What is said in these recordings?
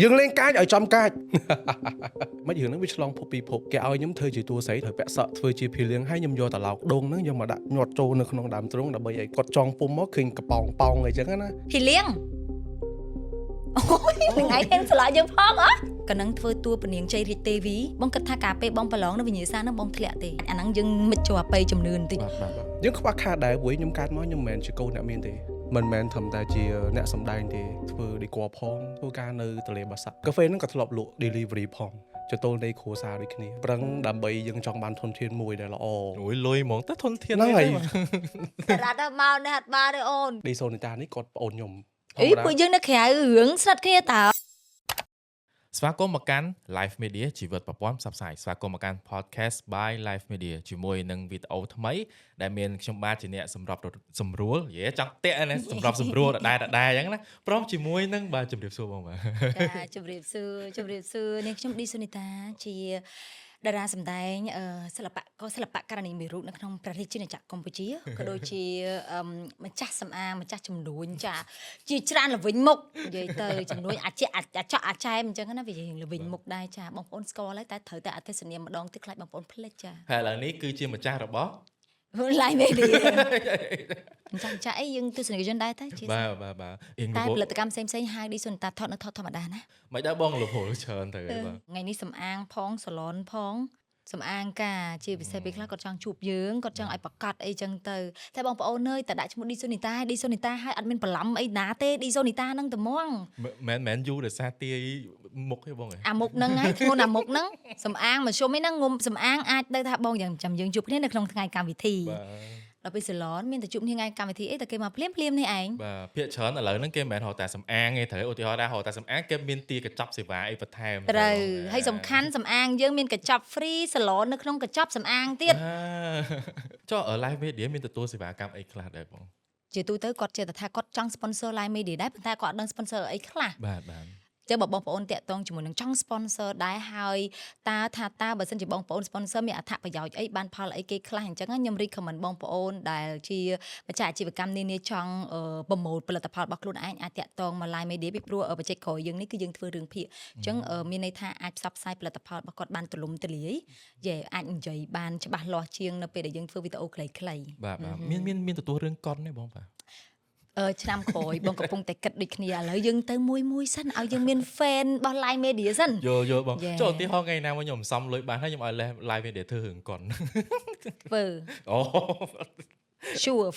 យើងលេងកាចឲ្យចំកាចមិនរឿងហ្នឹងវាឆ្លងភពពីភពគេឲ្យខ្ញុំធ្វើជាតួស្រីត្រូវពាក់សក់ធ្វើជាភីលៀងហើយខ្ញុំយកត្រឡោកដូងហ្នឹងយកមកដាក់ញាត់ចូលនៅក្នុងដើមទ្រូងដើម្បីឲ្យគាត់ចងពុំមកឃើញកប៉ោងប៉ោងអីចឹងណា ភីលៀងអូយថ្ងៃហេងឆ្លាយើងផងអត់កណ្ដឹងធ្វើតួពនាងជ័យរាជទេវីបងគិតថាកាពេលបងប្រឡងនៅវិញ្ញាសានឹងបងធ្លាក់ទេអាហ្នឹងយើងមិនជាប់ទៅចំនួនបន្តិចយើងខ្វះខាតដែរព្រោះខ្ញុំកើតមកខ្ញុំមិនមែនជាកូនអ្នកមានទេមិនមែនត្រឹមតែជាអ្នកសម្ដែងទេធ្វើឌីក័រផងធ្វើការនៅទលេបាសាក់កាហ្វេហ្នឹងក៏ធ្លាប់លក់ delivery ផងចូលនៃគ្រួសារដូចគ្នាប្រឹងដើម្បីយើងចង់បានធនធានមួយដែលល្អអូយលុយហ្មងទៅធនធានហ្នឹងហើយតែរ៉ាត់មកនេះអត់បានទេអូនឌីសូនីតានេះគាត់ប្អូនខ្ញុំអីពួកយើងនៅក្រៅរឿងស្និទ្ធគ្នាតើស្វាគមន៍មកកាន់ Live Media ជីវិតប្រព័ន្ធផ្សព្វផ្សាយស្វាគមន៍មកកាន់ Podcast by Live Media ជាមួយនឹងវីដេអូថ្មីដែលមានខ្ញុំបាទជាអ្នកសម្រាប់សម្រួលចង់តាក់ណាសម្រាប់សម្រួលដដែលអញ្ចឹងណាព្រមជាមួយនឹងបាទជំរាបសួរបងបាទចាជំរាបសួរនេះខ្ញុំឌីសូនីតាជាតារាសម្ដែងសិល្បករនីមួយរូបនៅក្នុងប្រទេសជាណាចក្រកម្ពុជាក៏ដូចជាម្ចាស់សម្អាងម្ចាស់ចំនួនចាជាច្រើនល្វិញមុខនិយាយទៅចំនួនអាចែមអញ្ចឹងណាវារៀងល្វិញមុខដែរចាបងប្អូនស្គាល់ហើយតែត្រូវតែអធិស្ឋានម្ដងទៀតខ្លាចបងប្អូនភ្លេចចាហើយឥឡូវនេះគឺជាម្ចាស់របស់ Live Media អញ្ចឹងចាអីយើងទស្សនិកជនដែរតែជាបាទតែផលិតកម្មផ្សេងហៅឌីសូនីតាថតនៅថតធម្មតាណាមិនដែរបងលហូលច្រើនទៅបាទថ្ងៃនេះសំអាងផងសាឡនផងសំអាងការជាពិសេសពេលខ្លះគាត់ចង់ជួបយើងគាត់ចង់ឲ្យប្រកាសអីចឹងទៅតែបងប្អូនអើយតែដាក់ឈ្មោះឌីសូនីតាហើយអត់មានបន្លំអីណាទេឌីសូនីតាហ្នឹងត្មងមែនយូរដោយសារទាយមុខទេបងអាមុខហ្នឹងហើយធ្ងន់អាមុខហ្នឹងសំអាងមកជុំឯហ្នឹងងុំសំអាងអាចទៅថាបងយ៉ាងចាំយើងជួបគ្នានៅក្នុងថ្ងៃកម្មវិធីដល់ពេលសាឡនមានតែជួបគ្នាថ្ងៃកម្មវិធីអីតែគេមកភ្លាមនេះឯងបាទភាគច្រើនឥឡូវហ្នឹងគេមិនមែនហៅតែសំអាងទេត្រូវឧទាហរណ៍ថាហៅតែសំអាងគេមានទាកញ្ចប់សេវាអីបន្ថែមត្រូវហើយសំខាន់សំអាងយើងមានកញ្ចប់ free សាឡននៅក្នុងកញ្ចប់សំអាងទៀតចុះ Live Media មានទទួលសេវាកម្មអីខ្លះដែរបងជាទូទៅគាត់ចេះតែថាគាត់ចង់ sponsor Live Media ដែរប៉ុន្តែគាត់អត់ដឹង sponsor អីខ្លះបាទចឹងបងប្អូនតាក់ទងជាមួយនឹងចង់ sponsor ដែរហើយតើបើសិនជាបងប្អូន sponsor មានអត្ថប្រយោជន៍អីបានផលអីគេខ្លះអញ្ចឹងខ្ញុំ recommend បងប្អូនដែលជាម្ចាស់អាជីវកម្មនានាចង់ប្រម៉ូទផលិតផលរបស់ខ្លួនឯងអាចតាក់ទងមក Live Media ពីព្រោះបច្ចេកក្រោយយើងនេះគឺយើងធ្វើរឿងភាគអញ្ចឹងមានន័យថាអាចផ្សព្វផ្សាយផលិតផលរបស់គាត់បានទូលំទូលាយអាចនិយាយបានច្បាស់លាស់ជាងនៅពេលដែលយើងធ្វើវីដេអូខ្លីៗបាទមានទទួលរឿងកុនទេបងបាទឆ្នាំក្រោយបងកំពុងតែគិតដូចគ្នាឥឡូវយើងទៅមួយសិនឲ្យយើងមាន fan របស់ Live Media សិនយល់បងចុះឧទាហរណ៍ថ្ងៃណាមកខ្ញុំសំលុយបានហើយខ្ញុំឲ្យ Live Media ធ្វើរឿងកុនពើអូ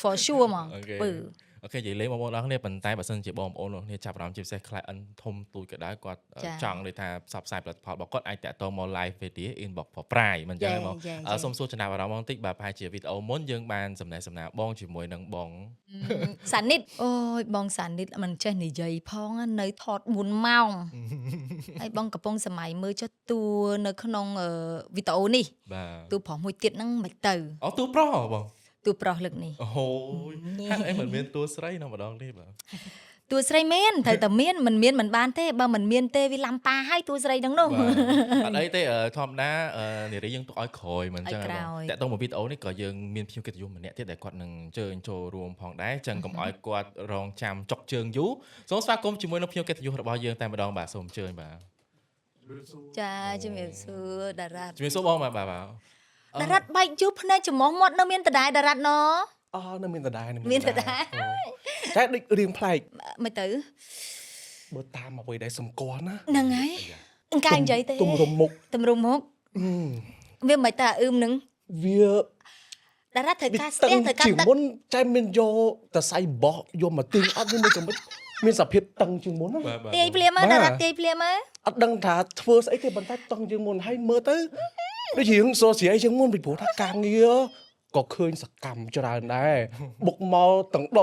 for sure ហ្មងពើអូខេនិយាយលេងបងប្អូនអរគ្នាប៉ុន្តែបើសិនជាបងប្អូនអរគ្នាចាប់អារម្មណ៍ជាពិសេស client ធំទូចក៏ដោយគាត់ចង់និយាយថាផ្សព្វផ្សាយផលិតផលរបស់គាត់អាចតាក់ទងមក Live Media inbox for price មិនចឹងបងសូមសួរចំណាប់អារម្មណ៍បងតិចបាទប្រហែលជាវីដេអូមុនយើងបានសំណេះសំណាលបងជាមួយនឹងបងសានិតអូយបងសានិតមិនចេះនិយាយផងនៅថត4ម៉ោងហើយបងកំពុងសម័យមើលចុះតួនៅក្នុងវីដេអូនេះតួប្រុសមួយទៀតហ្នឹងមិនទៅអូតួប្រុសបងតួប្រុសលើកនេះអូយហាក់អីមិនមានតួស្រីនៅម្ដងនេះបាទតួស្រីមានត្រូវតែមានមិនបានទេបើមិនមានទេវាឡាំប៉ាហើយតួស្រីហ្នឹងនោះអត់អីទេធម្មតានារីយើងទុកឲ្យក្រោយមិនចឹងបងតាក់ទងមកវីដេអូនេះក៏យើងមានភ្ញៀវកិត្តិយសម្នាក់ទៀតដែលគាត់នឹងអញ្ជើញចូលរួមផងដែរចឹងកុំឲ្យគាត់រងចាំចុកជើងយូរសូមស្វាគមន៍ជាមួយនឹងភ្ញៀវកិត្តិយសរបស់យើងតែម្ដងបាទសូមអញ្ជើញបាទចាជំរាបសួរតារ៉ាត់ជំរាបសួរបងបាទតារ៉ាត់បែកយូរភ្នែកច្រមុះមាត់នៅមានដដែលតារ៉ាត់ណនៅមានដដែលតែដូចរៀងប្លែកមិនទៅបើតាមអ្វីដែលសម្គាល់ណាហ្នឹងហើយអង្ការនិយាយទេទម្រង់មុខវាមិនតែហ្នឹងវាតារ៉ាត់ត្រូវការស្ទះត្រូវការទឹកមុនចែមានយកតសៃបោះយកមកទិញអត់មានកម្រិតមានសភាពតឹងជាងមុនណាទាយភ្លាមតារ៉ាត់ទាយភ្លាមអត់ដឹងថាធ្វើស្អីទេប៉ុន្តែតឹងជាងមុនហើយមើលទៅដូចជាសស្រាយជាងមុនពីព្រោះថាការងារក៏ឃើញសកម្មច្រើនដែរបុកមកទាំងដ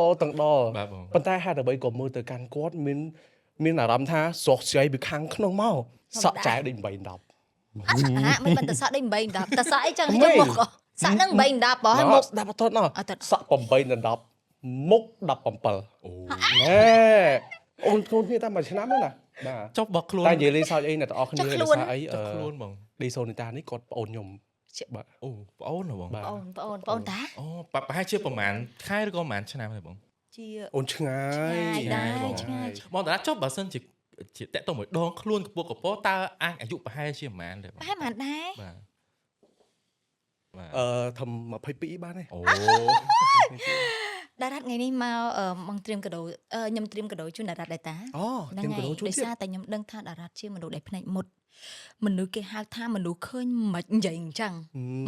ប៉ុន្តែហេតុអ្វីក៏មើលទៅកាន់គាត់មានអារម្មណ៍ថាសស្រាយពីខាងក្នុងមកសក់ចែដូច8 10មិនតែសក់ដូច8 10តែសក់អីចឹងយកមុខសក់នឹង8 10បងមុខស្ដាប់អត់ណោះសក់8 10មុខ17អូអូនគ្នាតែមួយឆ្នាំហ្នឹងណាបាទចុះបោះខ្លួនតែនិយាយលេងសើចអីអ្នកទាំងអស់គ្នាលេងសើចអីខ្លួនបងឌីសូនីតានេះគាត់ប្អូនខ្ញុំបាទអូប្អូនហ៎បងប្អូនតាអូប្រហែលជាប្រហែលខែឬក៏ប្រហែលឆ្នាំទេបងជាអូនឆ្ងាយដែរឆ្ងាយបងតាចុះបើសិនជា ជាតាក់ទងមួយដងខ្លួនកពកពោតើអាចអាយុប្រហែលជាប្រហែលដែរ ប្រហែលមិនដែរ បាទបាទ ធំ22បានទេ អូ តារ៉ាត់ថ្ងៃនេះមកមកត្រៀមកដោខ្ញុំត្រៀមកដោជូនតារ៉ាត់ដែរតា អូទៀមក៏ដូចជូន ដោយ ទៀត សារតែខ្ញុំដឹងថាតារ៉ាត់ជាមនុស្សដែលភ្នែកមុតមនុស្សគេហៅថាមនុស្សឃើញមិននិយាយអញ្ចឹង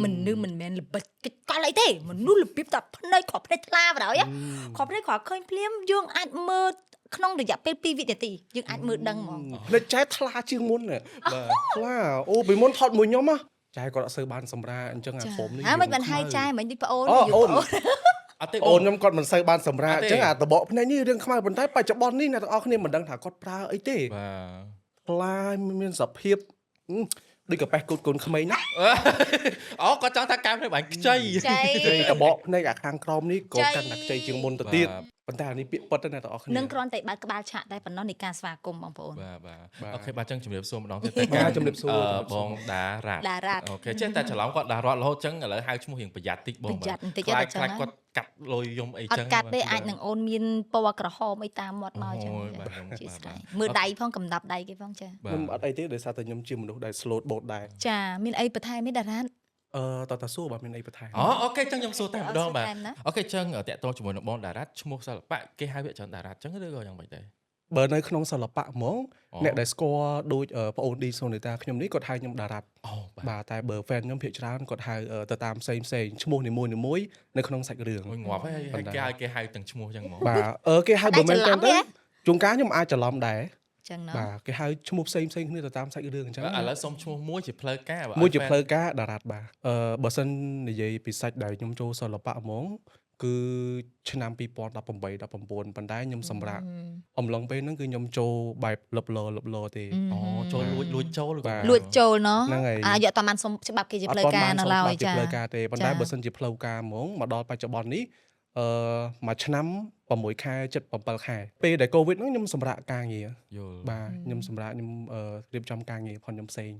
មនុស្សមិនមែនល្បិចកិច្ចកលអីទេមនុស្សរបៀបតែភ្នែកគ្រាប់ភ្នែកថ្លាបណ្ដោយគ្រាប់ភ្នែកគ្រាន់ឃើញភ្លាមយើងអាចមើលក្នុងរយៈពេល2វិនាទីយើងអាចមើលដឹងហ្មង ភ្លេចចែថ្លាជាងមុនបាទថ្លាអូពីមុនថតមួយខ្ញុំចែគាត់អត់សូវបានសម្រាអញ្ចឹងអាព្រមនេះ ហើយមិនបានហើយចាយមិនទីប្អូន អូន អត់ទេ អូនខ្ញុំគាត់មិនសូវបានសម្រាអញ្ចឹងអាតបកភ្នែកនេះរឿងខ្មៅប៉ុន្តែបច្ចុប្បន្ននេះអ្នកទាំងអស់គ្នាមិនដឹងថាគាត់ប្រើអីទេ បាទ ថ្លាមានសភាពដូចកាប៉េះកូនក្មេងណា អូគាត់ចង់ថាកាមភ្នែកបាញ់ខ្ចី តបកភ្នែកអាខាងក្រោមនេះក៏កាន់តែខ្ចីជាងមុនទៅទៀតប៉ុន្តែអានេះពាក្យពិតទៅអ្នកទាំងអស់គ្នា នឹងគ្រាន់តែបើកក្បាលឆាកតែប៉ុណ្ណោះនៃការស្វាគមន៍បងប្អូន បាទអូខេបាទចឹងជំរាបសួរម្ដងទៀត ជំរាបសួរ បងតារ៉ាត់ តារ៉ាត់ អូខេចេះតែច្រឡំគាត់តារ៉ាត់រហូតចឹងឥឡូវហៅឈ្មោះរៀងប្រយ័ត្នតិចបង ប្រយ័ត្នបន្តិច ខ្លាច ទៅចឹង ខ្លាចគាត់កាត់លុយយំអី អ ចឹង ត់កាត់ទេអាចនឹងអូនមានពណ៌ក្រហមអីតាមមាត់មកចឹង អូយបាទខ្ញុំ ជាស្ដាយ បាទ មើលដៃផងកំដាប់ដៃគេផងចា បា ខ្ញុំអ ទ ត់អីទេដោយសារតែខ្ញុំជាមនុស្សដែល slow boat ដែរ ចាមានអីបន្ថែមទេតារ៉ាត់ តតសួរបើមានអីបន្ថែម អូខេចឹងខ្ញុំសួរតែម្ដងបាទ ថែមណា អូខេចឹងតាក់ទងជាមួយនឹងបងតារ៉ាត់ឈ្មោះសិល្បៈគេហៅវាច្រើនតារ៉ាត់ចឹងឬក៏យ៉ាងម៉េចដែរ បើនៅក្នុងសិល្បៈហ្មងអ្នកដែលស្គាល់ដូចប្អូនឌីសូនេតាខ្ញុំនេះគាត់ហៅខ្ញុំតារ៉ាត់ អូបាទ បាទតែបើ fan ខ្ញុំភាគច្រើនគាត់ហៅទៅតាមផ្សេងឈ្មោះនីមួយៗនៅក្នុងសាច់រឿង អូយងាប់ហើយគេហៅទាំងឈ្មោះចឹងហ្មង បាទគេហៅបើមែនទៅជួនកាលខ្ញុំអាចច្រឡំដែរ ចឹងណោះ បាទគេហៅឈ្មោះផ្សេងគ្នាទៅតាមសាច់រឿងអញ្ចឹង ឥឡូវសុំឈ្មោះមួយជាផ្លូវការ មួយជាផ្លូវការតារ៉ាត់បាទបើសិននិយាយពីសាច់ដែលខ្ញុំចូលសិល្បៈហ្មងគឺឆ្នាំ2018 19ប៉ុន្តែខ្ញុំសម្រាប់អំឡុងពេលហ្នឹងគឺខ្ញុំចូលបែបលឹបលទេ អូចូលលួចចូលឬក៏ លួចចូលណោះ ហ្នឹងហើយ អាយកតាមបានសុំច្បាប់គេជាផ្លូវការនៅឡើយ ជា ចា ផ្លូវការទេប៉ុន្តែបើសិនជាផ្លូវការហ្មងមកដល់បច្ចុប្បន្ននេះមួយឆ្នាំ6ខែ7ខែពេលដែលកូវីដហ្នឹងខ្ញុំសម្រាប់ការងារ យល់ បាទខ្ញុំសម្រាប់ខ្ញុំរៀបចំការងារផងខ្ញុំផ្សេង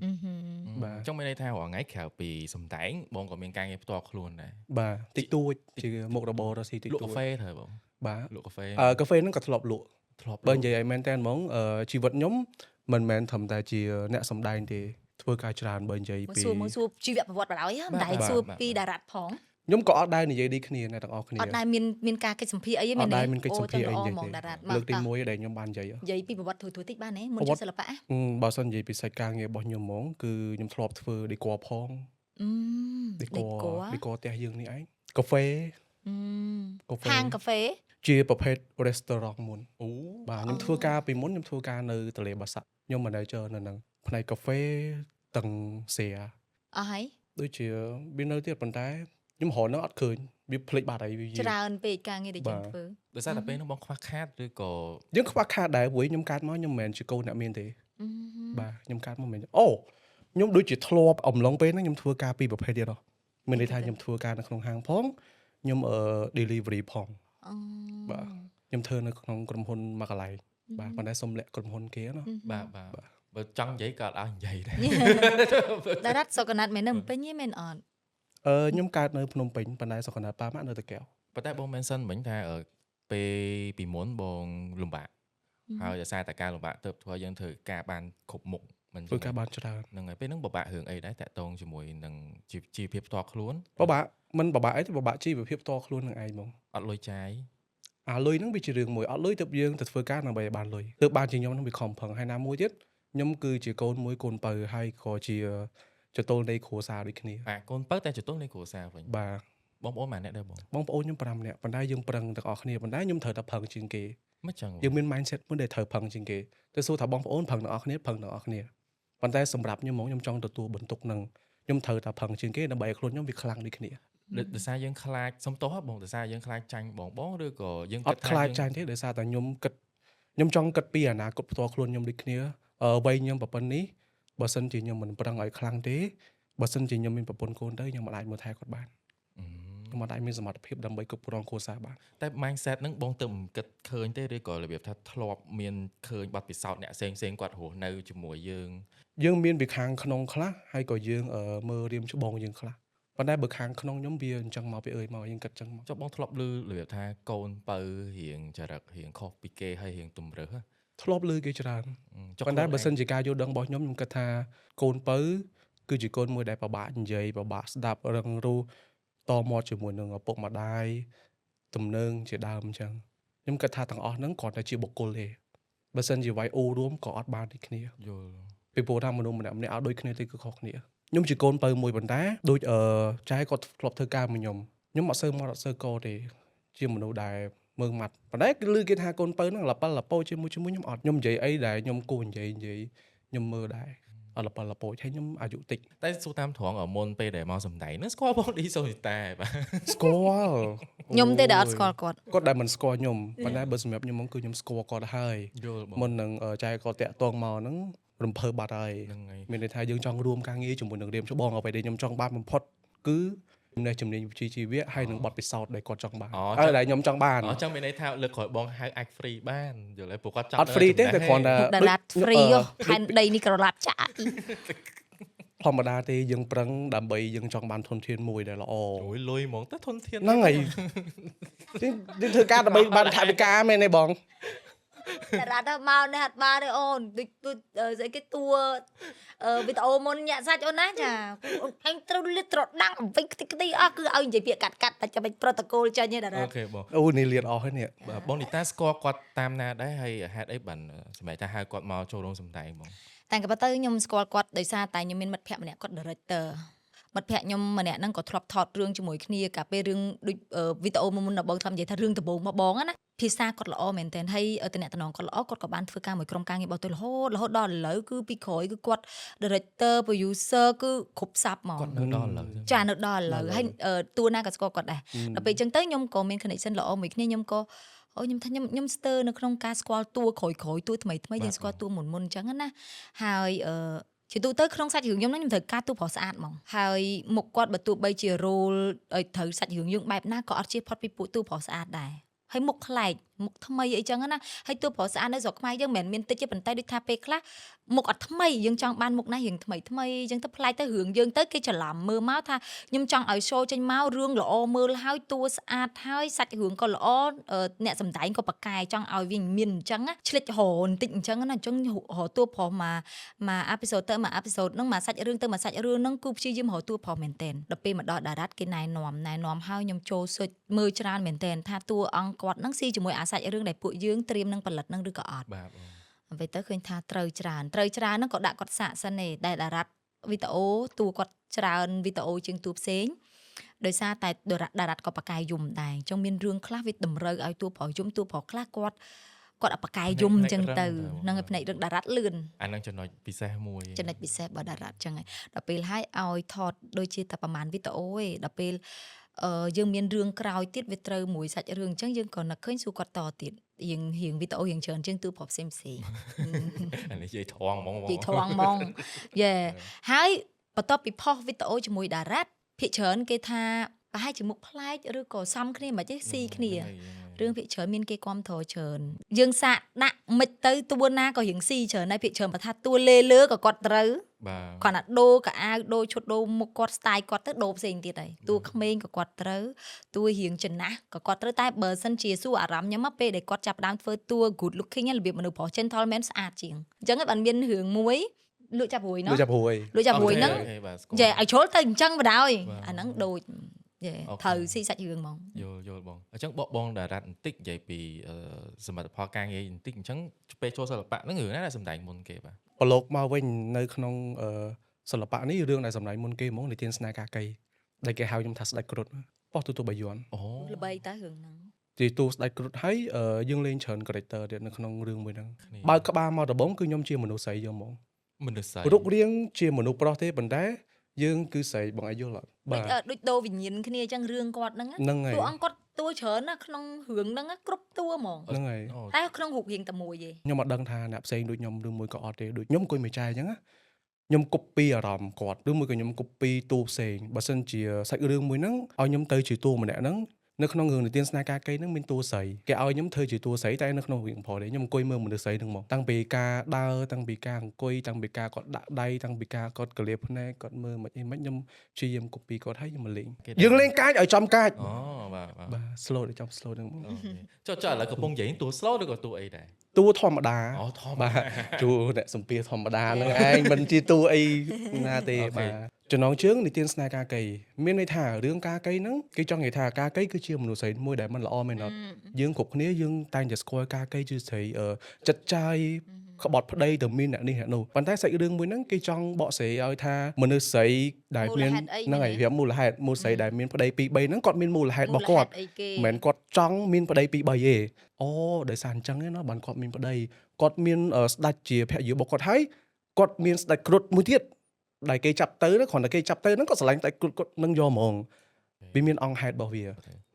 បាទ ចង់មានន័យថារាល់ថ្ងៃក្រៅពីសំដែងបងក៏មានការងារផ្ទាល់ខ្លួនដែរ បាទតិចតួចជាមុខរបររកស៊ីតិច លក់ តួ កា ច ហ្វេត្រូវបង បាទ លក់កាហ្វេ កាហ្វេហ្នឹងក៏ធ្លាប់លក់ ធ្លាប់ បើនិយាយឲ្យមែនតើហ្មងជីវិតខ្ញុំមិនមែនត្រឹមតែជាអ្នកសម្ដែងទេធ្វើការច្រើនបើនិយាយ មើល ពី សួរជីវប្រវត្តិបណ្ដោយមិនដែរសួរពីតារ៉ាត់ផង ខ្ញុំក៏អត់ដែរនិយាយដូចគ្នាអ្នកទាំងអស់គ្នា អត់ដែរមានការកិច្ចសម្ភារអីទេ អ មែន ត់ ទេ ដែរមានកិច្ចសម្ភារអីនិយាយ ហ្ម ទេ ងតារ៉ាត់ លើកទី1ដែលខ្ញុំបាននិយាយ និយាយពីប្រវត្តិទូតិចបានទេមុនជាសិល្បៈ បើសិននិយាយពីសាច់ការងាររបស់ខ្ញុំហ្មងគឺខ្ញុំធ្លាប់ធ្វើដេក័រផង ដេក័រផ្ទះយើងនេះឯងកាហ្វេ ហាងកាហ្វេ ជាប្រភេទ restaurant មុន អូ បាទខ្ញុំធ្វើការពីមុនខ្ញុំធ្វើការនៅទលេបាសាក់ខ្ញុំ manager នៅហ្នឹងផ្នែកកាហ្វេទាំងសៀ អស់ហើយ ដូចជាវានៅទៀតប៉ុន្តែខ្ញុំរកនៅអត់ឃើញវាភ្លេចបាត់ហើយវា ច្រើនពេកការងារដែលយើងធ្វើ ដោយសារតែពេលនោះបងខ្វះខាតឬក៏ យើងខ្វះខាតដែរព្រោះខ្ញុំកើតមកខ្ញុំមិនមែនជាកូនអ្នកមានទេបាទខ្ញុំកើតមកមិនមែនអូខ្ញុំដូចជាធ្លាប់អំឡុងពេលហ្នឹងខ្ញុំធ្វើការពីរប្រភេទទៀតហ៎មានន័យថាខ្ញុំធ្វើការនៅក្នុងហាងផងខ្ញុំdelivery ផងបាទខ្ញុំធ្វើនៅក្នុងក្រុមហ៊ុនមួយកន្លែងបាទប៉ុន្តែសុំលាក់ក្រុមហ៊ុនគេណា បាទបើចង់និយាយក៏អត់ឲ្យនិយាយដែរ តារ៉ាត់សុកណាត់មែននៅភ្នំពេញទេមែនអត់ ខ្ញុំកើតនៅភ្នំពេញប៉ុន្តែសុខណាប៉ាម៉ាក់នៅតាកែវ ប៉ុន្តែបងមែនសិនមិញថាពេលពីមុនបងលំបាកហើយដោយសារតែការលំបាកទៅធ្វើយើងធ្វើការបានគ្រប់មុខមិន ធ្វើការបានច្រើន ហ្នឹងហើយពេលហ្នឹងពិបាករឿងអីដែរតាក់ទងជាមួយនឹងជីវភាពផ្ទាល់ខ្លួន ពិបាកមិនពិបាកអីទេពិបាកជីវភាពផ្ទាល់ខ្លួននឹងឯងហ្មង អត់លុយចាយ អាលុយហ្នឹងវាជារឿងមួយអត់លុយទៅយើងទៅធ្វើការដើម្បីឲ្យបានលុយទៅបានជាខ្ញុំហ្នឹងវាខំប្រឹងហើយណាមួយទៀតខ្ញុំគឺជាកូនមួយកូនបើហើយក៏ជាចតុលនៃគ្រួសារដូចគ្នា បាទកូនបើតែចតុងនៃគ្រួសារវិញ បាទ បងប្អូនម៉ែអ្នកដែរបង បងប្អូនខ្ញុំ5នាក់ប៉ុន្តែយើងប្រឹងទាំងអស់គ្នាប៉ុន្តែខ្ញុំត្រូវតែប្រឹងជាងគេ មិនចឹង យើងមាន mindset មួយដែលត្រូវប្រឹងជាងគេទៅសួរថាបងប្អូនប្រឹងទាំងអស់គ្នាប្រឹងទាំងអស់គ្នាប៉ុន្តែសម្រាប់ខ្ញុំហ្មងខ្ញុំចង់ទទួលបន្ទុកហ្នឹងខ្ញុំត្រូវតែប្រឹងជាងគេដើម្បីឲ្យខ្លួនខ្ញុំវាខ្លាំងដូចគ្នា ដោយសារយើងខ្លាចសំទោសហ៎បងដោយសារយើងខ្លាចចាញ់បងឬក៏យើង អត់ខ្លាចចាញ់ទេដោយសារតែខ្ញុំចង់គិតពីអនាគតផ្ទាល់ខ្លួនខ្ញុំដូចគ្នាវ័យខ្ញុំប៉ុណ្នេះបើសិនជាខ្ញុំមិនប្រឹងឲ្យខ្លាំងទេបើសិនជាខ្ញុំមានប្រពន្ធកូនទៅខ្ញុំមិនអាចមើលថែគាត់បានខ្ញុំមិនអាចមានសមត្ថភាពដើម្បីគ្រប់គ្រងគ្រួសារបាន តែ mindset ហ្នឹងបងទៅមិនគិតឃើញទេឬក៏របៀបថាធ្លាប់មានឃើញបទពិសោធន៍អ្នកផ្សេងគាត់រស់នៅជាមួយយើង មានពីខាងក្នុងខ្លះហើយក៏យើងមើលរៀមច្បងយើងខ្លះប៉ុន្តែបើខាងក្នុងខ្ញុំវាអញ្ចឹងមកពីមកយើងគិតអញ្ចឹងមក ចុះបងធ្លាប់ឮរបៀបថាកូនបើរៀងចរិតរៀងខុសពីគេហើយរៀងទំរើស ធ្លាប់ឮគេច្រើនប៉ុន្តែបើសិនជាការយល់ដឹងរបស់ខ្ញុំគិតថាកូនពៅគឺជាកូនមួយដែលពិបាកនិយាយពិបាកស្ដាប់រឹងរូសតមាត់ជាមួយនឹងឪពុកម្ដាយទំនើងជាដើមអញ្ចឹងខ្ញុំគិតថាទាំងអស់ហ្នឹងគ្រាន់តែជាបុគ្គលទេបើសិនជាវាយអ៊ូរួមក៏អត់បានដូចគ្នាយល់ពីព្រោះថាមនុស្សម្នាក់ៗឲ្យដូចគ្នាទៅគឺខុសគ្នាខ្ញុំជាកូនពៅមួយប៉ុន្តែដូចចែគាត់ធ្លាប់ធ្វើការមួយខ្ញុំអត់សូវមកអត់សូវកទេជាមនុស្សដែលមើងម៉ាត់ប៉ុន្តែគឺឮគេថាកូនពៅហ្នឹងលប៉ិលលពោជាមួយខ្ញុំអត់ខ្ញុំនិយាយអីដែលខ្ញុំគួរនិយាយខ្ញុំមើលដែរអត់លប៉ិលលពោហើយខ្ញុំអាយុតិចតែសួរតាមត្រង់មុនពេលដែលមកសម្ដែងហ្នឹងស្គាល់បងឌីសូនីតាបាទស្គាល់ខ្ញុំទេដែលអត់ស្គាល់គាត់ដែលមិនស្គាល់ខ្ញុំប៉ុន្តែបើសម្រាប់ខ្ញុំគឺខ្ញុំស្គាល់គាត់ហើយមុននឹងចែកគាត់តាក់ទងមកហ្នឹងរំភើបបាត់ហើយមានន័យថាយើងចង់រួមការងារជាមួយនឹងរៀមច្បងអ្វីដែលខ្ញុំចង់បានបំផុតគឺចំណេញវិជ្ជាជីវៈហើយនឹងបទពិសោធន៍ដែលគាត់ចង់បានដែលខ្ញុំចង់បានអញ្ចឹងមានន័យថាលើកក្រោយបងហៅអាច free បានយល់ហើយព្រោះគាត់ចង់អត់ free ទេតែគ្រាន់តែដារ៉ាត់ free ផែនដីនេះក្រឡាប់ចាក់ធម្មតាទេយើងប្រឹងដើម្បីយើងចង់បានធនធានមួយដែលល្អអូយលុយហ្មងទៅធនធានហ្នឹងហើយយើងធ្វើការដើម្បីបានថវិកាមែនទេបងតារ៉ាត់មកនេះអត់បានទេអូនដូចស្អីគេតួវីដេអូមុនញាក់សាច់អូនណាចាអញត្រូវលៀតត្រដាំងវិញខ្ទេចខ្ទីអស់គឺឲ្យនិយាយពាក្យកាត់តែចាំបាច់ប្រូតូកូលចេញទេតារ៉ាត់អូខេបងអូនេះលៀតអស់ហើយនេះបងនីតាស្គាល់គាត់តាមណាដែរហើយហេតុអីបានសម្រាប់ថាហៅគាត់មកចូលរួមសម្ដែងបងតែក៏ប៉ុន្តែខ្ញុំស្គាល់គាត់ដោយសារតែខ្ញុំមានមិត្តភក្តិម្នាក់គាត់ director មិត្តភក្តិខ្ញុំម្នាក់ហ្នឹងក៏ធ្លាប់ថតរឿងជាមួយគ្នាកាលពេលរឿងដូចវីដេអូមុនបងធ្លាប់និយាយថារឿងដំបូងមកបងណាភាសាគាត់ល្អមែនទែនហើយតំណែងគាត់ល្អគាត់ក៏បានធ្វើការមួយក្រុមការងាររបស់ទៅរហូតដល់ឥឡូវគឺពីក្រោយគឺគាត់ director producer គឺគ្រប់ស័ព្ទហ្មងគាត់នៅដល់ឥឡូវចានៅដល់ឥឡូវហើយតួណាក៏ស្គាល់គាត់ដែរដល់ពេលអញ្ចឹងទៅខ្ញុំក៏មាន connection ល្អមួយគ្នាខ្ញុំក៏ខ្ញុំស្ទើរនៅក្នុងការស្គាល់តួក្រោយតួថ្មីយើងស្គាល់តួមុនអញ្ចឹងណាហើយជាទូទៅក្នុងសាច់រឿងខ្ញុំហ្នឹងខ្ញុំត្រូវការតួប្រុសស្អាតហ្មងហើយមុខគាត់បើទោះបីជា role ឲ្យត្រូវសាច់រឿងយើងបែបណាក៏អត់ជៀសផុតពីពួកតួប្រុសស្អាតដែរហើយមុខប្លែកមុខថ្មីអីចឹងណាហើយតួប្រុសស្អាតនៅស្រុកខ្មែរយើងមិនមែនមានតិចទេប៉ុន្តែដូចថាពេលខ្លះមុខអត់ថ្មីយើងចង់បានមុខណារឿងថ្មីចឹងទៅប្លែកទៅរឿងយើងទៅគេច្រឡំមើលមកថាខ្ញុំចង់ឲ្យ show ចេញមករឿងល្អមើលហើយតួស្អាតហើយសាច់រឿងក៏ល្អអ្នកសម្ដែងក៏ប្រកែចង់ឲ្យវាមានអញ្ចឹងណាឆ្លិចរបន្តិចអញ្ចឹងណាអញ្ចឹងរតួប្រុសមកអេពីសូតទៅមកអេពីសូតហ្នឹងមកសាច់រឿងទៅមកសាច់រឿងហ្នឹងគឺព្យាយាមរតួប្រុសមែនទែនដល់ពេលមកដល់តារ៉ាត់គេណែនាំឲ្យខ្ញុំចូលសុចមើលច្រើនមែនទែនថាតួអង្គគាត់ហ្នឹងស៊ីជាមួយអាសាច់រឿងដែលពួកយើងត្រៀមនឹងផលិតនឹងឬក៏អត់បាទអ្វីទៅឃើញថាត្រូវច្រើនហ្នឹងក៏ដាក់គាត់សាក់សិនទេដែលតារ៉ាត់វីដេអូតួគាត់ច្រើនវីដេអូជាងតួផ្សេងដោយសារតែតារ៉ាត់ក៏ប្រកែយំដែរអញ្ចឹងមានរឿងខ្លះវាតម្រូវឲ្យតួប្រុសយំតួប្រុសខ្លះគាត់អត់ប្រកែយំអញ្ចឹងទៅនឹងឯផ្នែករឿងតារ៉ាត់លឿនអានឹងចំណុចពិសេសមួយចំណុចពិសេសរបស់តារ៉ាត់អញ្ចឹងដល់ពេលឲ្យថតដូចជាតែប្រហែលវីដេអូឯងដល់ពេលយើងមានរឿងក្រោយទៀតវាត្រូវមួយសាច់រឿងអញ្ចឹងយើងក៏នឹកឃើញសួរគាត់តទៀតរៀងវីដេអូរៀងច្រើនជាងតួប្រុសផ្សេងអានេះនិយាយថងហ្មងយេហើយបន្ទាប់ពីផុសវីដេអូជាមួយតារ៉ាត់ភាគច្រើនគេថាប្រហែលជាមុខប្លែកឬក៏សំគ្នាមិនទេស៊ីគ្នារឿងភាគច្រើនមានគេគាំទ្រច្រើនយើងសាកដាក់មិនទៅតួណាក៏រៀងស៊ីច្រើនហើយភាគច្រើនបើថាតួលេលើក៏គាត់ត្រូវគាត់ណាដូរកៅអៅដូរឈុតដូរមុខគាត់ style គាត់ទៅដូរផ្សេងទៀតហើយតួក្មេងក៏គាត់ត្រូវតួរៀងចំណាស់ក៏គាត់ត្រូវតែបើសិនជាសួរអារម្មណ៍ខ្ញុំមកពេលដែលគាត់ចាប់ផ្ដើមធ្វើតួ good looking របៀបមនុស្សប្រុស gentleman ស្អាតជាងអញ្ចឹងបានមានរឿងមួយលួចចាប់ព្រួយហ្នឹងហ្នឹងនិយាយឲ្យជ្រុលទៅអញ្ចឹងបណ្ដោយអាហ្នឹងដូចត្រូវស៊ីសាច់រឿងហ្មងយល់បងអញ្ចឹងបងតារ៉ាត់បន្តិចនិយាយពីសមិទ្ធផលការងារបន្តិចអញ្ចឹងពេលចូលសិល្បៈហ្នឹងរឿងណាដែលសម្ដែងមុនគេបាទប្រឡូកមកវិញនៅក្នុងសិល្បៈនេះរឿងដែលសម្ដែងមុនគេហ្មងនិទានស្នេហ៍កាកីដែលគេហៅខ្ញុំថាស្ដេចគ្រុឌបោះទូបាយ័នល្បីតើរឿងហ្នឹងទីទូស្ដេចគ្រុឌហើយយើងលេងច្រើន character ទៀតនៅក្នុងរឿងមួយហ្នឹងបើក្បាលមកដំបងគឺខ្ញុំជាមនុស្សស្រីយើងហ្មងមនុស្សស្រីរូបរាងជាមនុស្សប្រុសទេប៉ុន្តែយើងគឺស្រីបងអាយយល់អត់បាទដូចដូរវិញ្ញាណគ្នាអញ្ចឹងរឿងគាត់ហ្នឹងតួអង្គគាត់តួច្រើនណាក្នុងរឿងហ្នឹងគ្រប់តួហ្មងហ្នឹងហើយតែក្នុងរូបរាងតែមួយទេខ្ញុំអត់ដឹងថាអ្នកផ្សេងដូចខ្ញុំឬមួយក៏អត់ទេដូចខ្ញុំអង្គុយមួយចាយអញ្ចឹងខ្ញុំ copy អារម្មណ៍គាត់ឬមួយក៏ខ្ញុំ copy តួផ្សេងបើសិនជាសាច់រឿងមួយហ្នឹងឲ្យខ្ញុំទៅជាតួម្នាក់ហ្នឹង នៅក្នុងរឿងនិទានស្នេហ៍ការកេរ្តិ៍ហ្នឹងមានតួស្រីគេឲ្យខ្ញុំធ្វើជាតួស្រីតែនៅក្នុងរឿងប្រុសទេខ្ញុំអង្គុយមើលមនុស្សស្រីហ្នឹងមកតាំងពីការដើរតាំងពីការអង្គុយតាំងពីការគាត់ដាក់ដៃតាំងពីការគាត់កលាបភ្នែកគាត់មើលមិនអីមិនខ្ញុំព្យាយាមកូពីគាត់ឲ្យខ្ញុំមកលេងយើងលេងកាចឲ្យចំកាច អូបាទ បាទ slow ទៅចំ slow ហ្នឹង ចុះឥឡូវកំពុងនិយាយតួ slow ឬក៏តួអីដែរ តួធម្មតា អូធម្មតា បាទជួអ្នកសម្ភារធម្មតាហ្នឹងឯងមិនជាតួអីណាទេបាទចំណងជើងនិទានស្នេហ៍ការកេរ្តិ៍មានន័យថារឿងការកេរ្តិ៍ហ្នឹងគេចង់និយាយថាការកេរ្តិ៍គឺជាមនុស្សស្រីមួយដែលមិនល្អមែនអត់យើងគ្រប់គ្នាយើងតែងតែស្គាល់ការកេរ្តិ៍ជាស្រីចិត្តចាយក្បត់ប្តីទៅមានអ្នកនេះអ្នកនោះប៉ុន្តែសាច់រឿងមួយហ្នឹងគេចង់បកស្រាយឲ្យថាមនុស្សស្រីដែលមានហ្នឹងហើយវាមូលហេតុមនុស្សស្រីដែលមានប្តី2 3ហ្នឹងគាត់មានមូលហេតុរបស់គាត់មិនមែនគាត់ចង់មានប្តី2 3ទេអូដោយសារអញ្ចឹងឯណាបានគាត់មានប្តីគាត់មានស្ដេចជាភរិយារបស់គាត់ហើយគាត់មានស្ដេចគ្រុឌមួយទៀតដែលគេចាប់ទៅគ្រាន់តែគេចាប់ទៅហ្នឹងគាត់ស្រឡាញ់តែគ្រុឌគាត់នឹងយកហ្មងវាមានអង្គហេតុរបស់វា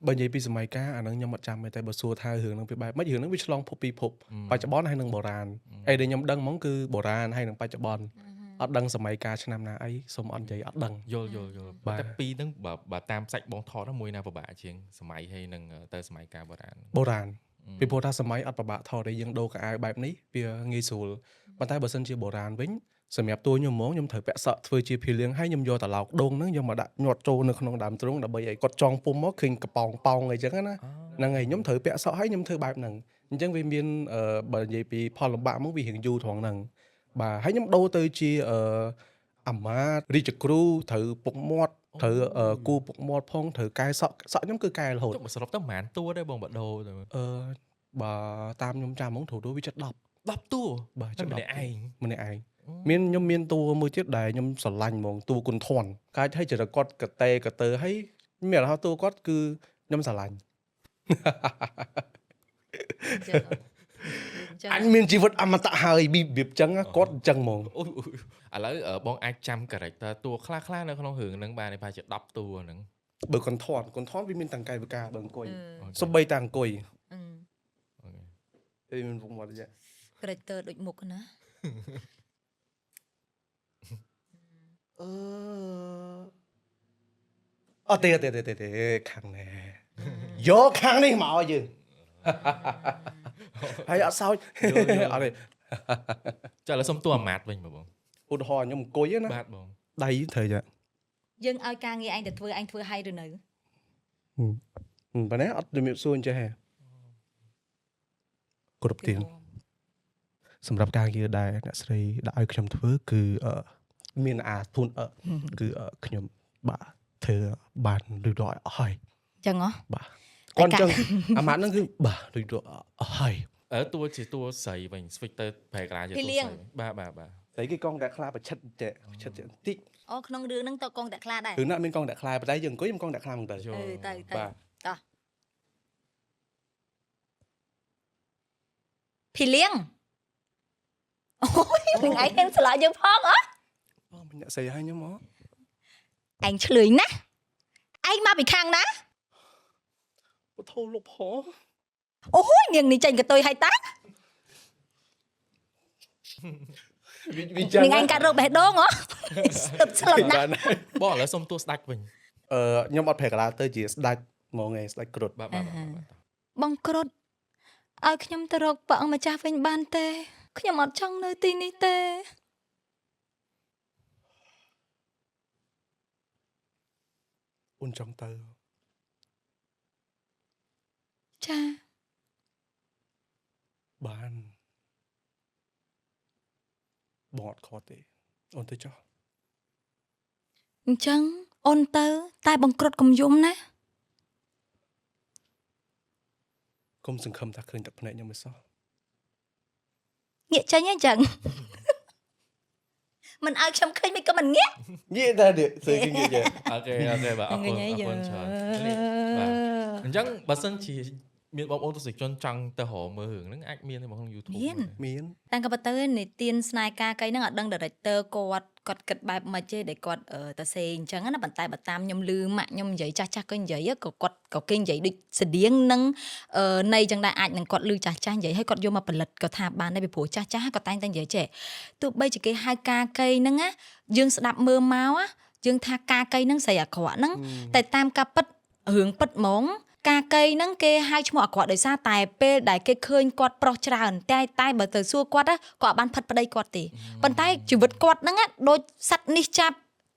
បើនិយាយពីសម័យកាលអាហ្នឹងខ្ញុំអត់ចាំទេបើសួរថារឿងហ្នឹងវាបែបម៉េចរឿងហ្នឹងវាឆ្លងភពពីភពបច្ចុប្បន្នហើយនឹងបុរាណអីដែលខ្ញុំដឹងហ្មងគឺបុរាណហើយនឹងបច្ចុប្បន្នអត់ដឹងសម័យកាលឆ្នាំណាអីសូមអត់និយាយអត់ដឹង យល់តែពីរហ្នឹងបើតាមសាច់បងថតមួយណាពិបាកជាងសម័យហើយនឹងទៅសម័យកាលបុរាណពីព្រោះថាសម័យអត់ពិបាកថតទេយើងដូរកៅអៅបែបនេះវាងាយស្រួលប៉ុន្តែបើសិនជាបុរាណវិញសម្រាប់តួខ្ញុំហ្មងខ្ញុំត្រូវពាក់សក់ធ្វើជាភីលៀងហើយខ្ញុំយកត្រឡោកដូងហ្នឹងយកមកដាក់ញាត់ចូលនៅក្នុងដើមទ្រូងដើម្បីឲ្យគាត់ចងពុំមកឃើញកប៉ោងប៉ោងអីចឹងណាហ្នឹងហើយខ្ញុំត្រូវពាក់សក់ហើយខ្ញុំធ្វើបែបហ្នឹងអញ្ចឹងវាមានបើនិយាយពីផលលំបាកមកវារៀងយូរត្រង់ហ្នឹងបាទហើយខ្ញុំដូរទៅជាអាម៉ារាជគ្រូត្រូវពុកមាត់ត្រូវគូពុកមាត់ផងត្រូវកែសក់ខ្ញុំគឺកែរហូត ចុះបើសរុបទៅប្រហែលតួដែរបងបដូរទៅ បើតាមខ្ញុំចាំហ្មងត្រូវវាចិត្ត10 តួ បាទចិត្ត ម្នាក់ឯង ម្នាក់ឯងមានខ្ញុំមានតួមួយទៀតដែលខ្ញុំស្រឡាញ់ហ្មងតួគុណធន់កាយឲ្យចរិតគាត់កតេកតើហើយមានអារម្មណ៍តួគាត់គឺខ្ញុំស្រឡាញ់អញមានជីវិតអមតៈហើយរបៀបចឹងគាត់ចឹងហ្មង ឥឡូវបងអាចចាំ character តួខ្លះៗនៅក្នុងរឿងហ្នឹងបានប្រហែលជា10តួហ្នឹង បើគុណធន់វាមានទាំងកាយវិការបើអង្គុយសំបីតែអង្គុយអីមានពុកមាត់ទេ character ដូចមុខណា អត់ទេខាងណែយកខាងនេះមកឲ្យយើងហើយអត់សោចអត់ទេ ចុះឥឡូវសុំតួអាម៉ាតវិញបង ឧទាហរណ៍ខ្ញុំអង្គុយណា បាទបង ដៃត្រូវចា យើងឲ្យការងារឯងទៅធ្វើឯងធ្វើឲ្យឬនៅ ប៉ុន្តែអត់ជំរាបសួរអញ្ចេះហ៎គ្រប់ទៀងសម្រាប់ការងារដែលអ្នកស្រីដាក់ឲ្យខ្ញុំធ្វើគឺមានអាធូនគឺខ្ញុំបាទធ្វើបានឬរកអស់ហើយ ចឹងហ៎ បាទគាត់ចឹងអាម៉ាត់ហ្នឹងគឺបាទឬរកអស់ហើយ តួជាតួស្រីវិញ switch ទៅ background ជាតួស្រីបាទ តែគេកងដាក់ខ្លាប្រឆិតតែបន្តិច អូក្នុងរឿងហ្នឹងតកងដាក់ខ្លាដែរ គឺណាមានកងដាក់ខ្លាប៉ុន្តែយើងអង្គុយខ្ញុំកងដាក់ខ្លាហ្មងទៅ ទៅ បាទ តោះភីលៀងអូយនឹងឯងនឹងឆ្លើយយើងផងអ អូមានអ្នកស្រីឲ្យខ្ញុំហ៎ ឯងឆ្លើយណាឯងមកពីខាងណា ពុទ្ធោលោកផង អូយនាងនេះចេញកតុយឲ្យតា វាចឹង នាងឯងកាត់រោគបេះដូងហ៎ស្លឹកណាស់ បងឥឡូវសុំតួស្ដាច់វិញ ខ្ញុំអត់ប្រែកាឡាទៅជាស្ដាច់ហ្មងឯងស្ដាច់គ្រុឌ បាទ បងគ្រុឌឲ្យខ្ញុំទៅរកព្រះអង្គម្ចាស់វិញបានទេខ្ញុំអត់ចង់នៅទីនេះទេ អូនចង់ទៅ ចា បានបងអត់ខត់ទេអូនទៅចុះ អញ្ចឹងអូនទៅតែបងគ្រុឌកុំយំណា កុំសង្ឃឹមថាឃើញទឹកភ្នែកខ្ញុំមិនសោះ ងាកចេញអញ្ចឹង មិនឲ្យខ្ញុំឃើញមិនក៏មិនងាក ងាកតែនេះស្អីគេងាកចេះ អូខេបាទអរគុណច្រើនបាទអញ្ចឹងបើសិនជាមានបងប្អូនទស្សនិកជនចង់ទៅរកមើលរឿងហ្នឹងអាចមានទេបងក្នុង YouTube មាន តាំងក៏ទៅនិទានស្នេហ៍ការកៃហ្នឹងអត់ដឹង director គាត់គិតបែបម៉េចទេដែលគាត់ទៅសេអញ្ចឹងណាប៉ុន្តែបើតាមខ្ញុំឮម៉ាក់ខ្ញុំនិយាយចាស់ក៏និយាយក៏គាត់ក៏គេនិយាយដូចស្តៀងនឹងនៃចឹងដែរអាចនឹងគាត់ឮចាស់និយាយឲ្យគាត់យកមកផលិតក៏ថាបានដែរពីព្រោះចាស់ក៏តែងតែនិយាយចេះទោះបីជាគេហៅការកៃហ្នឹងណាយើងស្ដាប់មើលមកយើងថាការកៃហ្នឹងស្អីអាក្រក់ហ្នឹងតែតាមការពិតរឿងពិតហ្មង ការកៃហ្នឹងគេហៅឈ្មោះអាក្រក់ដោយសារតែពេលដែលគេឃើញគាត់ប្រុសច្រើនតែបើទៅសួរគាត់គាត់អត់បានផិតប្តីគាត់ទេប៉ុន្តែជីវិតគាត់ហ្នឹងដូចសត្វនេះចាប់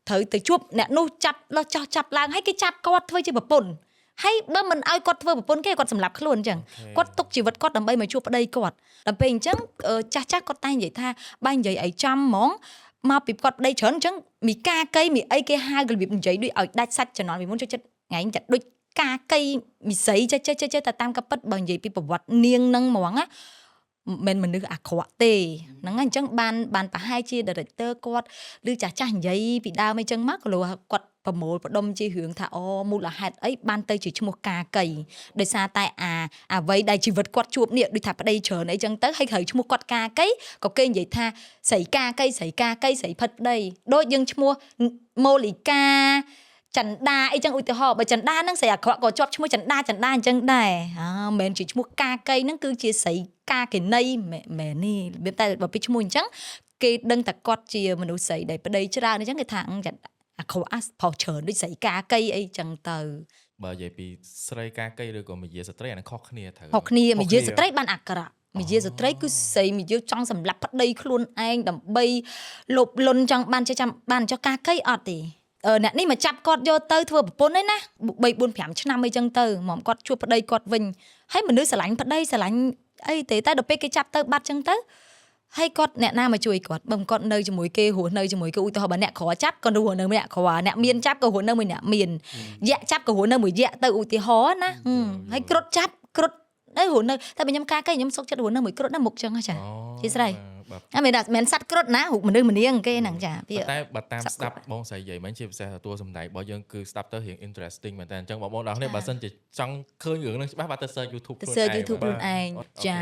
ត្រូវទៅជួបអ្នកនោះចាប់លោះចោះចាប់ឡើងហើយគេចាប់គាត់ធ្វើជាប្រពន្ធហើយបើមិនឲ្យគាត់ធ្វើប្រពន្ធគេគាត់សម្លាប់ខ្លួនអញ្ចឹងគាត់ទុកជីវិតគាត់ដើម្បីមកជួបប្តីគាត់ដល់ពេលអញ្ចឹងចាស់គាត់តែនិយាយថាបើនិយាយអីចំហ្មងមកពីគាត់ប្តីច្រើនអញ្ចឹងមីការកៃមីអីគេហៅរបៀបនិយាយដូចឲ្យដាច់សាច់ជំនាន់ពីមុនចិត្តថ្ងៃតែដូចការកៃមីស័យចេះតែតាមកប៉ិតបើនិយាយពីប្រវត្តិនាងនឹងហ្មងណាមិនមនុស្សអាក្រក់ទេហ្នឹងហើយអញ្ចឹងបានប្រហែលជា director គាត់ឬចាស់និយាយពីដើមអីចឹងមកក៏លោកគាត់ប្រមូលផ្ដុំជារឿងថាអូមូលហេតុអីបានទៅជាឈ្មោះការកៃដោយសារតែអ្វីដែលជីវិតគាត់ជួបនេះដូចថាប្តីច្រើនអីចឹងទៅហើយក្រោយឈ្មោះគាត់ការកៃក៏គេនិយាយថាស្រីការកៃស្រីផិតប្តីដូចយើងឈ្មោះម៉ូលីកាចន្ទាអីចឹងឧទាហរណ៍បើចន្ទាហ្នឹងស្រីអាក្រក់ក៏ជាប់ឈ្មោះចន្ទាអញ្ចឹងដែរមិនមែនជាឈ្មោះការកៃហ្នឹងគឺជាស្រីការកេណីមែននេះរបៀបតែបើពីឈ្មោះអញ្ចឹងគេដឹងតែគាត់ជាមនុស្សស្រីដែលប្តីច្រើនអញ្ចឹងគេថាអាក្រក់ផុសច្រើនដូចស្រីការកៃអីចឹងទៅបើនិយាយពីស្រីការកៃឬក៏មាយាស្ត្រីអានឹងខុសគ្នាត្រូវខុសគ្នាមាយាស្ត្រីបានអាក្រក់មាយាស្ត្រីគឺស្រីមាយាចង់សម្លាប់ប្តីខ្លួនឯងដើម្បីលុបលុនចង់បានចុះការកៃអត់ទេអ្នកនេះមកចាប់គាត់យកទៅធ្វើប្រពន្ធឯណា3 4 5ឆ្នាំអីចឹងទៅហ្មងគាត់ជួបប្តីគាត់វិញហើយមនុស្សស្រឡាញ់ប្តីស្រឡាញ់អីទេតែដល់ពេលគេចាប់ទៅបាត់ចឹងទៅហើយគាត់អ្នកណាមកជួយគាត់បើគាត់នៅជាមួយគេរស់នៅជាមួយគេឧទាហរណ៍បើអ្នកក្រចាប់ក៏រស់នៅមួយអ្នកក្រអ្នកមានចាប់ក៏រស់នៅមួយអ្នកមានយៈចាប់ក៏រស់នៅមួយយៈទៅឧទាហរណ៍ណាហើយគ្រុតចាប់គ្រុតនៅរស់នៅតែបើខ្ញុំការកែខ្ញុំសុកចិត្តរស់នៅមួយគ្រុតណាមុខចឹងចាជាស្រីមិនសัตว์គ្រុតណារូបមនុស្សម្នាងគេហ្នឹងចាតែបើតាមស្ដាប់បងស្រីនិយាយមិញជាពិសេសតួសម្ដែងរបស់យើងគឺស្ដាប់ទៅរៀង interesting មែនតើអញ្ចឹងបងប្អូនទាំងនេះបើសិនជាចង់ឃើញរឿងហ្នឹងច្បាស់បាទទៅ search YouTube ខ្លួនឯងចា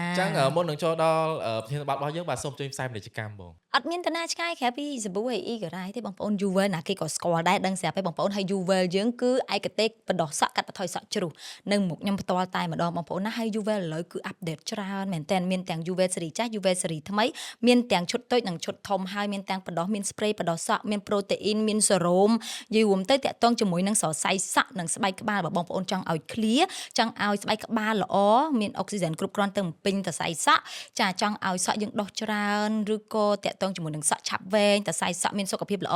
អញ្ចឹងមុននឹងចូលដល់ប្រធានបទរបស់យើងបាទសូមជួយផ្សាយពាណិជ្ជកម្មបងអត់មានតាណាឆ្ងាយក្រៅពីសាប៊ូហើយអ៊ីការ៉ៃទេបងប្អូន Juvel ណាគេក៏ស្គាល់ដែរដឹងស្រាប់ហើយបងប្អូនហើយ Juvel យើងគឺឯកទេសបដោះសក់កាត់បន្ថយសក់ជ្រុះនៅមុខខ្ញុំផ្ទាល់តែម្ដងបងប្អូនណាហើយ Juvel ឥឡូវគឺអាប់ដេតច្រើនមែនតើមានទាំង Juvel ស៊េរីចាស់ Juvel ស៊េរីថ្មីមានទាំងឈុតតូចនិងឈុតធំហើយមានទាំងបដោះមាន spray បដោះសក់មាន protein មាន serum យីរួមទៅតាក់ទងជាមួយនឹងសរសៃសក់និងស្បែកក្បាលបងប្អូនចង់ឲ្យ clear ចង់ឲ្យស្បែកក្បាលល្អមានអុកស៊ីហ្សែនគ្រប់គ្រាន់ទៅបំពេញសរសៃសក់ចាចង់ឲ្យសក់យើងដុះច្រើនឬក៏តាក់ទងជាមួយនឹងសក់ឆាប់វែងសរសៃសក់មានសុខភាពល្អ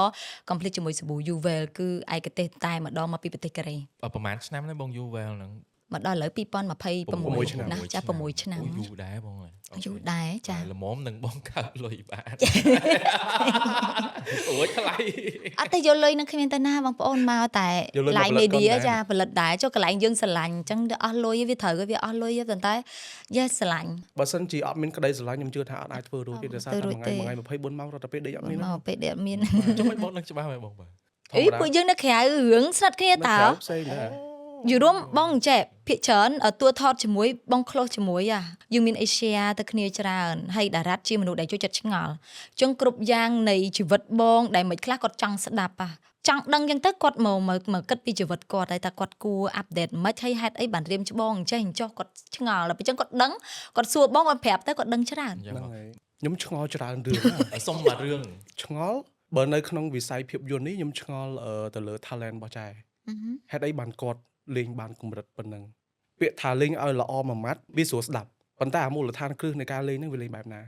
កុំភ្លេចជាមួយសាប៊ូ Juvel គឺឯកទេសតែម្ដងមកពីប្រទេសកូរ៉េប្រហែលឆ្នាំនេះបង Juvel ហ្នឹងមកដល់ឥឡូវ2026ណាចា6ឆ្នាំយូរដែរបងយូរដែរចាល្មមនឹងបងកើតលុយបានអូយថ្លៃអត់ទេយកលុយនឹងគ្មានទៅណាបងប្អូនមកតែ Live Media ចាផលិតដែរចុះកន្លែងយើងស្រឡាញ់អញ្ចឹងអស់លុយវាត្រូវវាអស់លុយប៉ុន្តែយ៉ាស្រឡាញ់បើសិនជាអត់មានក្តីស្រឡាញ់ខ្ញុំជឿថាអត់អាចធ្វើរួចទេដោយសារតែមួយថ្ងៃ24ម៉ោងរត់ទៅពេលដេកអត់មានមកពេលដេកអត់មានចុះមិនបងនឹងច្បាស់មែនបងបាទអីពួកយើងនៅក្រៅរឿងស្និទ្ធគ្នាតើយូរបងចេះភាកច្រើនតួថតជាមួយបង close ជាមួយយើងមាន Asia ទៅគ្នាច្រើនហើយតារ៉ាត់ជាមនុស្សដែលចូលចិត្តឆ្ងល់ចឹងគ្រប់យ៉ាងនៃជីវិតបងដែលមិនខ្លះគាត់ចង់ស្ដាប់ចង់ដឹងចឹងទៅគាត់មកគិតពីជីវិតគាត់ហើយថាគាត់គួរអាប់ដេតមិនហើយហេតុអីបានរៀមច្បងអញ្ចឹងចុះគាត់ឆ្ងល់ដល់ពេលចឹងគាត់ដឹងគាត់សួរបងគាត់ប្រាប់ទៅគាត់ដឹងច្រើនខ្ញុំឆ្ងល់ច្រើនរឿងសុំមួយរឿងឆ្ងល់បើនៅក្នុងវិស័យភាពយន្តនេះខ្ញុំឆ្ងល់ទៅលើ talent របស់ចែហេតុអីបានគាត់លេងបានកម្រិតប៉ុណ្ណឹងពាក្យថាលេងឲ្យល្អមួយម៉ាត់វាស្រួលស្ដាប់ប៉ុន្តែអាមូលដ្ឋានគ្រឹះនៃការលេងហ្នឹងវាលេងបែបណា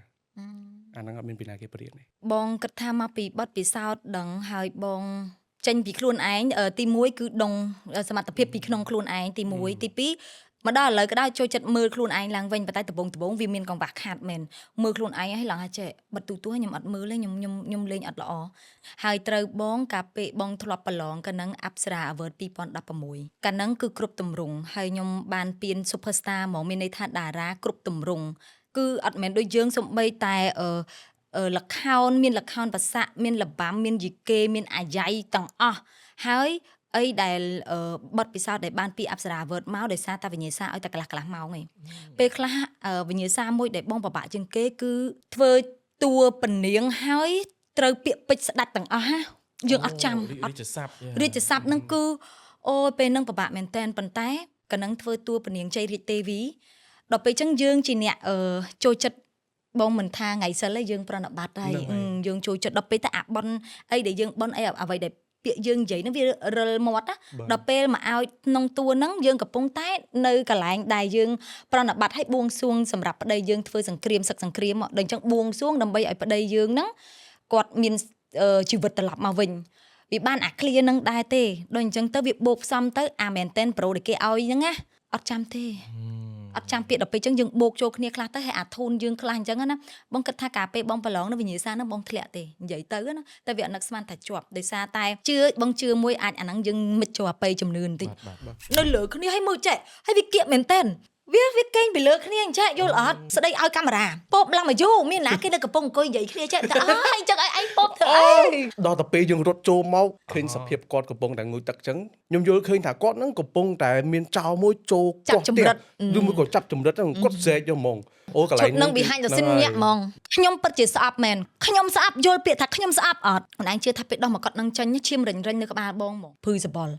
អាហ្នឹងអត់មានពីណាគេប្រៀនទេបងគិតថាមកពីបទពិសោធន៍ដឹងហើយបងចេញពីខ្លួនឯងទី1គឺដងសមត្ថភាពពីក្នុងខ្លួនឯងទី1ទី2មកដល់ឥឡូវក៏ដោយចូលចិត្តមើលខ្លួនឯងឡើងវិញប៉ុន្តែដំបូងវាមានកង្វះខាតមែនមើលខ្លួនឯងឲ្យឡើងចេះបិទទូខ្ញុំអត់មើលទេខ្ញុំលេងអត់ល្អហើយត្រូវបងកាពេលបងធ្លាប់ប្រឡងកាលហ្នឹង Apsara Award 2016កាលហ្នឹងគឺគ្រប់ទម្រង់ហើយខ្ញុំបានពាន Superstar ហ្មងមានន័យថាតារាគ្រប់ទម្រង់គឺអត់មែនដូចយើងសំបីតែល្ខោនមានល្ខោនប្រសាក់មានលបាំមានយីកេមានអាយ៉ៃទាំងអស់ហើយអីដែលបទពិសោធន៍ដែលបានពី Apsara Award មកដោយសារតែវិញ្ញាសាឲ្យតែកន្លះម៉ោងឯងពេលខ្លះវិញ្ញាសាមួយដែលបងពិបាកជាងគេគឺធ្វើតួពនាងហើយត្រូវពាក្យពេចន៍ស្ដាច់ទាំងអស់យើងអត់ចាំរាជស័ព្ទហ្នឹងគឺអូពេលហ្នឹងពិបាកមែនតើប៉ុន្តែកណ្ដឹងធ្វើតួពនាងជ័យរាជទេវីដល់ពេលអញ្ចឹងយើងជាអ្នកចូលចិត្តបងមិនថាថ្ងៃសិលទេយើងប្រណិប័តហើយយើងចូលចិត្តដល់ពេលតែអាបនអីដែលយើងបនអីអ្វីដែល ពាក្យយើងនិយាយហ្នឹងវារិលមាត់ណាដល់ពេលមកឲ្យក្នុងតួហ្នឹងយើងកំពុងតែនៅកន្លែងដែលយើងប្រណិប័តឲ្យបួងសួងសម្រាប់ប្តីយើងធ្វើសង្គ្រាមសឹកសង្គ្រាមមកដល់អញ្ចឹងបួងសួងដើម្បីឲ្យប្តីយើងហ្នឹងគាត់មានជីវិតត្រឡប់មកវិញវាបានអាឃ្លាហ្នឹងដែរទេដូចអញ្ចឹងទៅវាបូកផ្សំទៅអាមែនតែនប្រូដែលគេឲ្យហ្នឹងណាអត់ចាំទេអត់ចាំពាក្យដល់ពេលអញ្ចឹងយើងបូកចូលគ្នាខ្លះទៅហើយអាធូនយើងខ្លះអញ្ចឹងណាបងគិតថាកាលពេលបងប្រឡងនៅវិញ្ញាសាហ្នឹងបងធ្លាក់ទេនិយាយទៅណាតែវាអត់នឹកស្មានថាជាប់ដោយសារតែបងជឿមួយអាចអាហ្នឹងយើងមិនចូលអបិយជំនឿបន្តិចនៅលើគ្នាឲ្យមើលចេះហើយវាគៀកមែនតែនវាកេងពីលើគ្នាអញ្ចឹងយល់អត់ស្ដីឲ្យកាមេរ៉ាពបឡើងមកយូរមានណាគេនៅកំពុងអង្គុយនិយាយគ្នាចេះតែអើយអញ្ចឹងឲ្យឯងពបធ្វើអី ដល់ទៅពេលយើងរត់ចូលមកឃើញសភាពគាត់កំពុងតែងូតទឹកអញ្ចឹងខ្ញុំយល់ឃើញថាគាត់ហ្នឹងកំពុងតែមានចោលមួយចូលកោះទៀតឬមួយក៏ចាប់ចម្រិតហ្នឹងគាត់ស្រែកយកហ្មងអូកន្លែងហ្នឹង behind the scene ញាក់ហ្មងខ្ញុំពិតជាស្អប់មែនខ្ញុំស្អប់យល់ពាក្យថាខ្ញុំស្អប់អត់ខ្លួនឯងជឿថាពេលដោះមកគាត់នឹងចាញ់ឈាមរិញនៅក្បាលបងហ្មងភឺសបល់